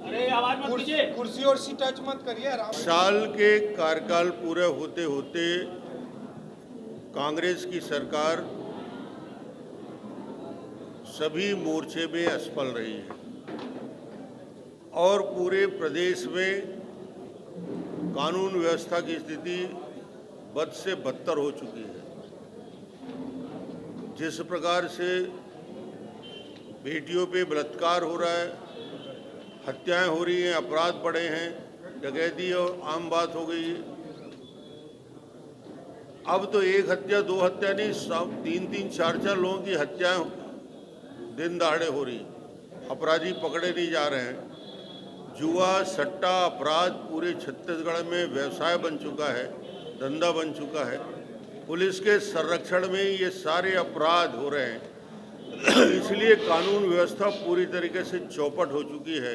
अरे आवाज मत कीजिए, कुर्सी और सीट टच मत करिए। साल के कार्यकाल पूरे होते होते कांग्रेस की सरकार सभी मोर्चे में असफल रही है और पूरे प्रदेश में कानून व्यवस्था की स्थिति बद से बदतर हो चुकी है। जिस प्रकार से बेटियों पे बलात्कार हो रहा है, हत्याएं हो रही हैं, अपराध बढ़े हैं, डकैती और आम बात हो गई है। अब तो एक हत्या दो हत्या नहीं, तीन तीन चार चार लोगों की हत्याएं दिन दहाड़े हो रही, अपराधी पकड़े नहीं जा रहे हैं। जुआ सट्टा अपराध पूरे छत्तीसगढ़ में व्यवसाय बन चुका है, धंधा बन चुका है। पुलिस के संरक्षण में ये सारे अपराध हो रहे हैं। इसलिए कानून व्यवस्था पूरी तरीके से चौपट हो चुकी है।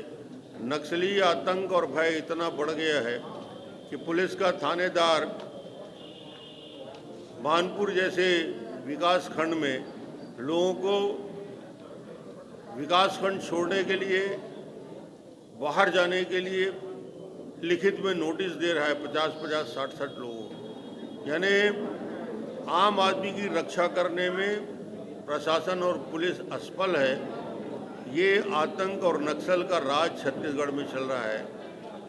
नक्सली आतंक और भय इतना बढ़ गया है कि पुलिस का थानेदार मानपुर जैसे विकास खंड में लोगों को विकास खंड छोड़ने के लिए, बाहर जाने के लिए लिखित में नोटिस दे रहा है 50-50, 60-60 लोगों को। यानी आम आदमी की रक्षा करने में प्रशासन और पुलिस असफल है। ये आतंक और नक्सल का राज छत्तीसगढ़ में चल रहा है।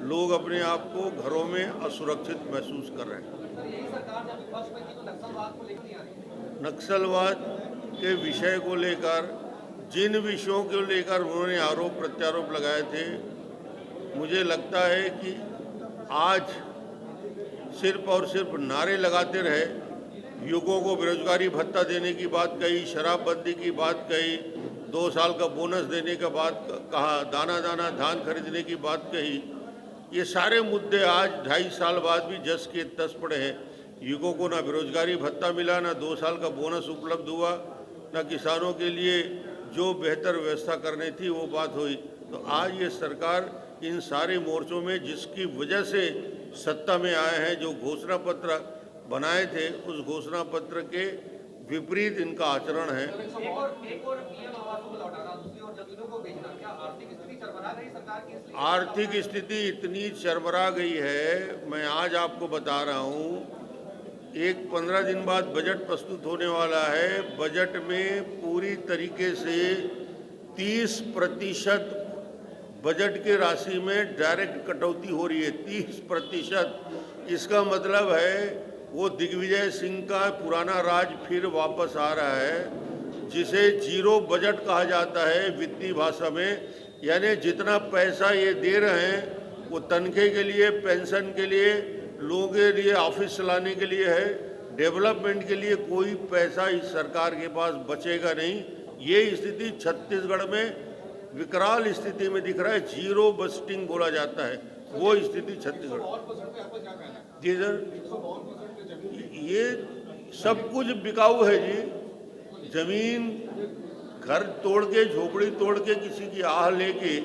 लोग अपने आप को घरों में असुरक्षित महसूस कर रहे हैं। नक्सलवाद के विषय को लेकर, जिन विषयों को लेकर उन्होंने आरोप प्रत्यारोप लगाए थे, मुझे लगता है कि आज सिर्फ और सिर्फ नारे लगाते रहे। युवकों को बेरोजगारी भत्ता देने की बात कही, शराबबंदी की बात कही, 2 साल का बोनस देने का बात कहा, दाना दाना धान खरीदने की बात कही। ये सारे मुद्दे आज 2.5 साल बाद भी जस के तस पड़े हैं। युवकों को ना बेरोजगारी भत्ता मिला, ना 2 साल का बोनस उपलब्ध हुआ, ना किसानों के लिए जो बेहतर व्यवस्था करनी थी वो बात हुई। तो आज ये सरकार इन सारे मोर्चों में जिसकी वजह से सत्ता में आए हैं, जो घोषणा पत्र बनाए थे, उस घोषणा पत्र के विपरीत इनका आचरण है। आर्थिक स्थिति इतनी चरमरा गई है, मैं आज आपको बता रहा हूँ। एक 15 दिन बाद बजट प्रस्तुत होने वाला है। बजट में पूरी तरीके से 30% बजट के राशि में डायरेक्ट कटौती हो रही है। 30%। इसका मतलब है वो दिग्विजय सिंह का पुराना राज फिर वापस आ रहा है, जिसे जीरो बजट कहा जाता है वित्तीय भाषा में। यानी जितना पैसा ये दे रहे हैं वो तनख्वाह के लिए, पेंशन के लिए, लोगों के लिए, ऑफिस चलाने के लिए है। डेवलपमेंट के लिए कोई पैसा इस सरकार के पास बचेगा नहीं। ये स्थिति छत्तीसगढ़ में विकराल स्थिति में दिख रहा है। जीरो बजटिंग बोला जाता है, वो स्थिति छत्तीसगढ़। जी सर, ये सब कुछ बिकाऊ है जी। जमीन, घर तोड़ के, झोपड़ी तोड़ के, किसी की आह लेके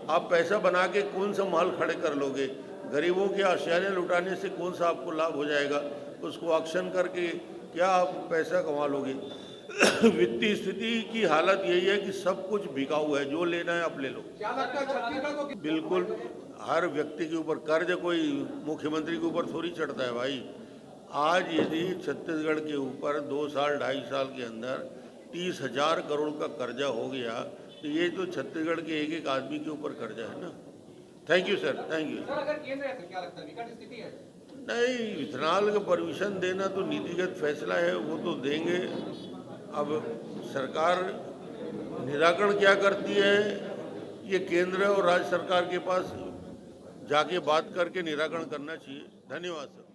आप पैसा बना के कौन सा महल खड़े कर लोगे? गरीबों के आशियाने लुटाने से कौन सा आपको लाभ हो जाएगा? उसको ऑक्शन करके क्या आप पैसा कमा लोगे? वित्तीय स्थिति की हालत यही है कि सब कुछ बिकाऊ है, जो लेना है आप ले लो। क्या लगता है छत्तीसगढ़ को? बिल्कुल, हर व्यक्ति के ऊपर कर्ज कोई मुख्यमंत्री के ऊपर थोड़ी चढ़ता है भाई। आज यदि छत्तीसगढ़ के ऊपर 2 साल 2.5 साल के अंदर 30,000 करोड़ का कर्जा हो गया, तो ये तो छत्तीसगढ़ के एक एक आदमी के ऊपर कर्जा है ना। Thank you sir, thank you. अगर केंद्र है तो क्या लगता है विकट स्थिति है? नहीं, इथेनॉल का परमिशन देना तो नीतिगत फैसला है, वो तो देंगे। अब सरकार निराकरण क्या करती है, ये केंद्र और राज्य सरकार के पास जाके बात करके निराकरण करना चाहिए। धन्यवाद सर।